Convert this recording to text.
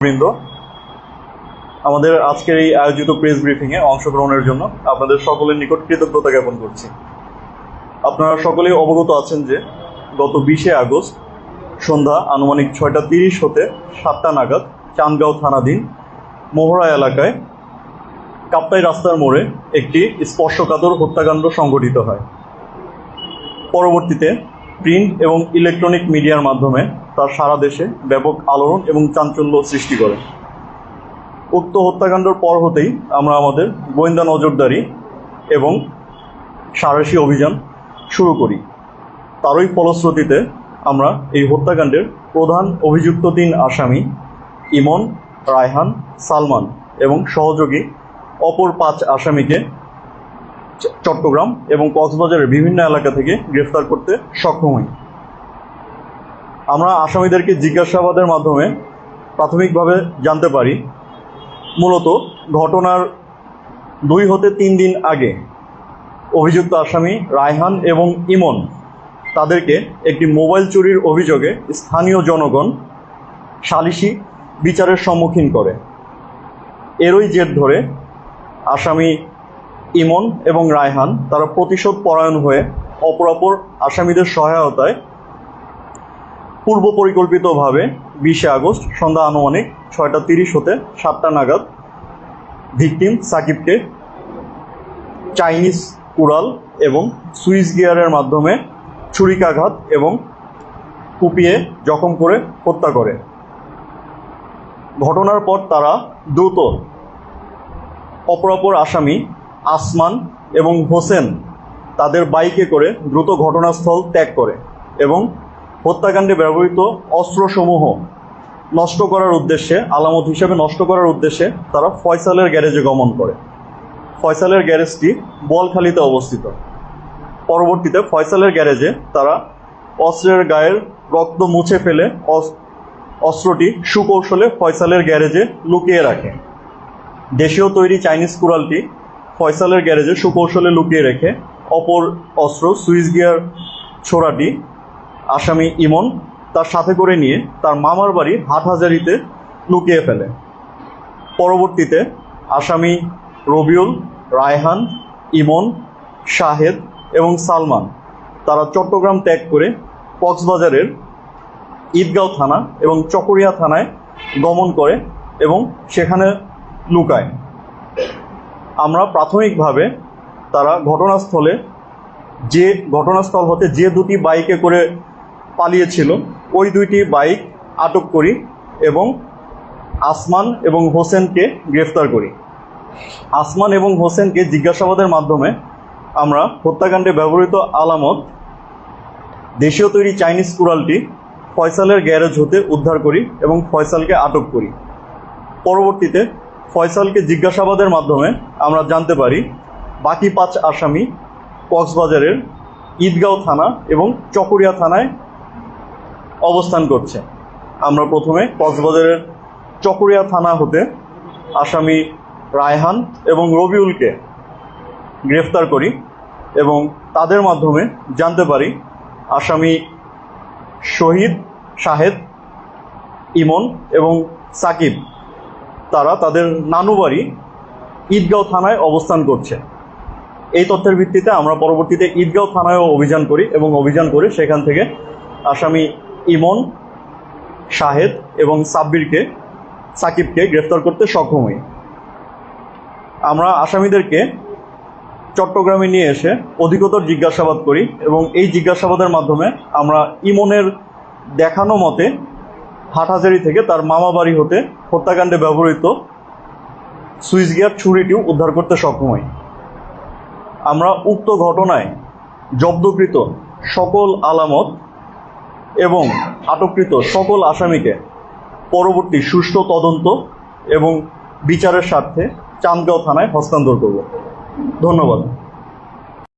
বৃন্দ, আমাদের আজকের এই আয়োজিত প্রেস ব্রিফিংয়ে অংশগ্রহণের জন্য আপনাদের সকলের নিকট কৃতজ্ঞতা জ্ঞাপন করছি। আপনারা সকলেই অবগত আছেন যে গত 20শে আগস্ট সন্ধ্যা আনুমানিক 6:30 হতে 7টা নাগাদ চান্দগাঁও থানাধীন মোহরা এলাকায় কাপ্তাই রাস্তার মোড়ে একটি স্পর্শকাতর হত্যাকাণ্ড সংঘটিত হয়। পরবর্তীতে প্রিন্ট এবং ইলেকট্রনিক মিডিয়ার মাধ্যমে তার সারা দেশে ব্যাপক আলোড়ন এবং চাঞ্চল্য সৃষ্টি করে। উক্ত হত্যাকাণ্ডের পর হতেই আমরা আমাদের গোয়েন্দা নজরদারি এবং সাঁড়াশি অভিযান শুরু করি। তারই ফলশ্রুতিতে আমরা এই হত্যাকাণ্ডের প্রধান অভিযুক্ত 3 আসামি ইমন, রায়হান, সালমান এবং সহযোগী অপর 5 আসামিকে চট্টগ্রাম এবং কক্সবাজারের বিভিন্ন এলাকা থেকে গ্রেফতার করতে সক্ষম হই। আমরা আসামিদেরকে জিজ্ঞাসাবাদের মাধ্যমে প্রাথমিকভাবে জানতে পারি মূলত ঘটনার 2 হতে 3 দিন আগে অভিযুক্ত আসামি রায়হান এবং ইমন তাদেরকে একটি মোবাইল চুরির অভিযোগে স্থানীয় জনগণ সালিশি বিচারের সম্মুখীন করে। এরই জের ধরে আসামি ইমন এবং রায়হান তারা প্রতিশোধ পরায়ণ হয়ে অপরাপর আসামিদের সহায়তায় পূর্ব পরিকল্পিতভাবে 20শে আগস্ট সন্ধ্যা আনুমানিক 6:30 হতে 7টা নাগাদ ভিকটিম সাকিবকে চাইনিজ কুড়াল এবং সুইচ গিয়ারের মাধ্যমে ছুরিকাঘাত এবং কুপিয়ে জখম করে হত্যা করে। ঘটনার পর তারা দ্রুত অপরাপর আসামি আসমান এবং হোসেন তাদের বাইকে করে দ্রুত ঘটনাস্থল ত্যাগ করে এবং হত্যাকাণ্ডে ব্যবহৃত অস্ত্রসমূহ নষ্ট করার উদ্দেশ্যে আলামত হিসেবে নষ্ট করার উদ্দেশ্যে তারা ফয়সালের গ্যারেজে গমন করে। ফয়সালের গ্যারেজটি বোয়ালখালীতে অবস্থিত। পরবর্তীতে ফয়সালের গ্যারেজে তারা অস্ত্রের গায়ের রক্ত মুছে ফেলে অস্ত্রটি সুকৌশলে ফয়সালের গ্যারেজে লুকিয়ে রাখে। দেশীয় তৈরি চাইনিজ কুড়ালটি ফয়সালের গ্যারেজে সুকৌশলে লুকিয়ে রেখে অপর অস্ত্র সুইচ গিয়ার ছোড়াটি আসামি ইমন তার সাথে করে নিয়ে তার মামার বাড়ি হাটহাজারিতে লুকিয়ে ফেলে। পরবর্তীতে আসামি রবিউল, রায়হান, ইমন, শাহেদ এবং সালমান তারা চট্টগ্রাম ত্যাগ করে কক্সবাজারের ঈদগাঁও থানা এবং চকরিয়া থানায় গমন করে এবং সেখানে লুকায়। আমরা প্রাথমিকভাবে তারা ঘটনাস্থল হতে যে 2টি বাইকে করে পালিয়েছিল ওই 2টি বাইক আটক করি এবং আসমান এবং হোসেনকে গ্রেফতার করি। আসমান এবং হোসেনকে জিজ্ঞাসাবাদের মাধ্যমে আমরা হত্যাকাণ্ডে ব্যবহৃত আলামত দেশীয় তৈরি চাইনিজ কুড়ালটি ফয়সালের গ্যারেজ হতে উদ্ধার করি এবং ফয়সালকে আটক করি। পরবর্তীতে ফয়সালকে জিজ্ঞাসাবাদের মাধ্যমে আমরা জানতে পারি বাকি 5 আসামি কক্সবাজারের ঈদগাঁও থানা এবং চকরিয়া থানায় অবস্থান করছে। আমরা প্রথমে কক্সবাজারের চকরিয়া থানা হতে আসামি রায়হান এবং রবিউলকে গ্রেফতার করি এবং তাদের মাধ্যমে জানতে পারি আসামি শাহেদ, ইমন এবং সাকিব তারা তাদের নানু বাড়ি ঈদগাঁও থানায় অবস্থান করছে। এই তথ্যের ভিত্তিতে আমরা পরবর্তীতে ঈদগাঁও থানায়ও অভিযান করি এবং অভিযান করে সেখান থেকে আসামি ইমন, শাহেদ এবং সাকিবকে গ্রেফতার করতে সক্ষম হই। আমরা আসামিদেরকে চট্টগ্রামে নিয়ে এসে অধিকতর জিজ্ঞাসাবাদ করি এবং এই জিজ্ঞাসাবাদের মাধ্যমে আমরা ইমনের দেখানো মতে হাটহাজারি থেকে তার মামা বাড়ি হতে হত্যাকাণ্ডে ব্যবহৃত সুইচ গিয়ার ছুরিটিও উদ্ধার করতে সক্ষম হই। আমরা উক্ত ঘটনায় জব্দকৃত সকল আলামত এবং আটককৃত সকল আসামিকে পরবর্তী সুষ্ঠু তদন্ত এবং বিচারের স্বার্থে চান্দগাঁও থানায় হস্তান্তর করব। ধন্যবাদ।